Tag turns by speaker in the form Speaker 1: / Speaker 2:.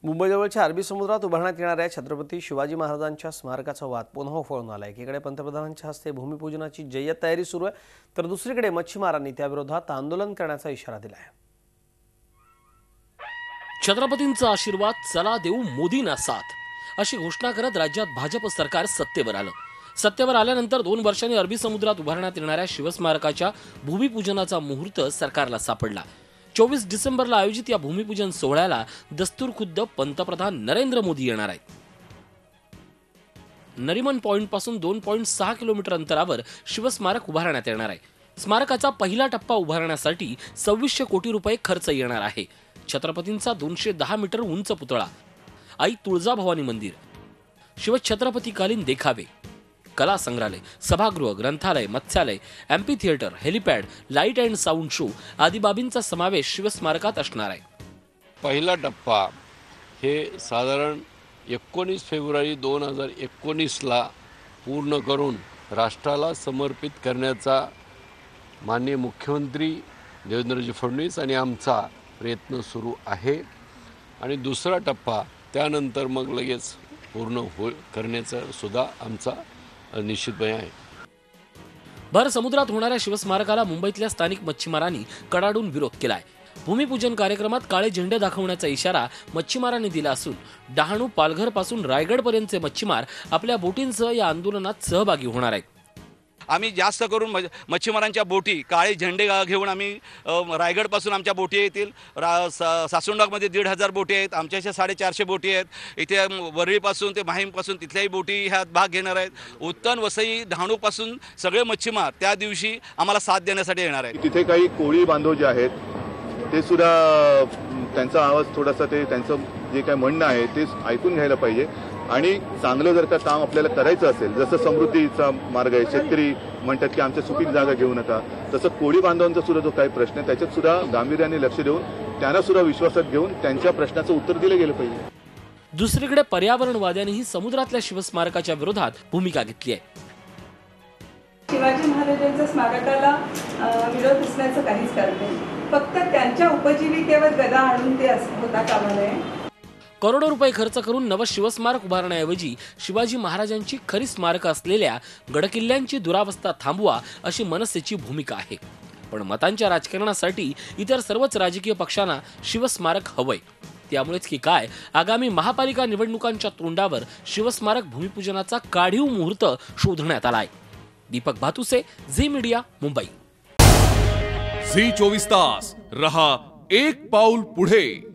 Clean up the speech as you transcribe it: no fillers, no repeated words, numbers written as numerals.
Speaker 1: मुंबईजवळच्या अरबी समुद्रात उभारण्यात येणाऱ्या छत्रपती शिवाजी महाराजांच्या स्मारकाचा वाद पुन्हा उफाळून आला आहे। एकीकडे पंतप्रधानांच्या हस्ते भूमिपूजनाची जय्यत तयारी सुरू आहे, तर दुसरीकडे मच्छीमारांनी त्याविरोधात आंदोलन करण्याचा इशारा दिला आहे।
Speaker 2: छत्रपतींचा आशीर्वाद चला देऊ मोदींना साथ अशी घोषणा करत राज्यात भाजप सरकार सत्तेवर आलं। सत्तेवर आल्यानंतर 2 वर्षांनी अरबी समुद्रात उभारण्यात येणाऱ्या शिवस्मारकाच्या भूमिपूजनाचा मुहूर्त सरकारला सापडला। 24 डिसेंबरला आयोजित या भूमिपूजन सोहळ्याला दस्तूरखुद्द पंतप्रधान नरेंद्र मोदी येणार आहेत। नरिमन पॉइंट पासून 2.6 किलोमीटर अंतरावर शिवस्मारक उभारण्यात येणार आहे। स्मारकाचा पहिला टप्पा उभारण्यासाठी 2600 कोटी रुपये खर्च येणार आहे। छत्रपतींचा 210 मीटर उंच पुतळा, आई तुळजाभवानी मंदिर, शिवछत्रपतीकालीन देखावे, कला संग्रहालय, सभागृह, ग्रंथालय, मत्स्यालय, amphi theatre, helipad, light and sound show आदी बाबींचा समावेश शिवस्मारकात असणार आहे।
Speaker 3: पहिला टप्पा हे साधारण 19 फेब्रुवारी 2019ला पूर्ण करून राष्ट्राला समर्पित करण्याचा माननीय मुख्यमंत्री देवेंद्रजी फडणवीस आणि आमचा प्रयत्न सुरू आहे। आणि दुसरा टप्पा त्यानंतर मग लगेच पूर्ण करण्याचा सुद्धा आमचा निश्चितपणे आहे।
Speaker 2: भर समुद्रात होणाऱ्या शिवस्मारकाला मुंबईतल्या स्थानिक मच्छीमारांनी कडाडून विरोध केलाय। भूमिपूजन कार्यक्रमात काळे झेंडे दाखवण्याचा इशारा मच्छीमारांनी दिला असून डहाणू पालघर पासून रायगड पर्यंतचे मच्छीमार आपल्या बोटींसह या आंदोलनात सहभागी होणार आहेत।
Speaker 4: आम्ही जास्त करून मच्छीमारांच्या बोटी काळे झेंडे घेऊन आम्ही रायगडपासून आमच्या बोटी येतील। सासुंडामध्ये 1500 बोटी आहेत, आमच्याशी 450 बोटी आहेत। इथे वरळीपासून ते माहीमपासून तिथल्याही बोटी ह्यात भाग घेणार आहेत। उत्तन वसई डहाणूपासून सगळे मच्छीमार त्या दिवशी आम्हाला साथ देण्यासाठी येणार आहेत।
Speaker 5: तिथे काही कोळी बांधव जे आहेत ते सुद्धा त्यांचा आवाज थोडासा त्यांचं जे काही म्हणणं आहे ते ऐकून घ्यायला पाहिजे। आणि चांगलं जर का काम आपल्याला करायचं असेल, जसं समृद्धीचा मार्ग आहे, शेतकरी म्हणतात की आमच्या सुपीक जागा घेऊ नका, तसं कोळी बांधवांचा सुद्धा जो काही प्रश्न आहे त्याच्यात सुद्धा गांभीर्याने लक्ष देऊन त्यांना सुद्धा विश्वासात घेऊन त्यांच्या प्रश्नाचं उत्तर दिलं गेलं पाहिजे।
Speaker 2: दुसरीकडे पर्यावरणवाद्यांनीही समुद्रातल्या शिवस्मारकाच्या विरोधात भूमिका घेतली आहे।
Speaker 6: शिवाजी महाराजांच्या स्मारकाला विरोध असण्याचं काहीच कारण नाही, फक्त त्यांच्या उपजीविकेवर गदा आणून ते होता कामा नये।
Speaker 2: करोडो रुपये खर्च करून नव शिवस्मारक उभारण्याऐवजी शिवाजी महाराजांची खरी स्मारकं असलेल्या गडकिल्ल्यांची दुरावस्था थांबवा अशी मनसेची भूमिका आहे। पण मतांच्या राजकारणासाठी इतर सर्वच राजकीय पक्षांना शिवस्मारक हवंय। त्यामुळेच की काय आगामी महापालिका निवडणुकांच्या तोंडावर शिवस्मारक भूमिपूजनाचा काढीव मुहूर्त शोधण्यात आलाय। दीपक भातुसे, झी मीडिया, मुंबई।
Speaker 7: झी 24 तास रहा एक पाऊल पुढे।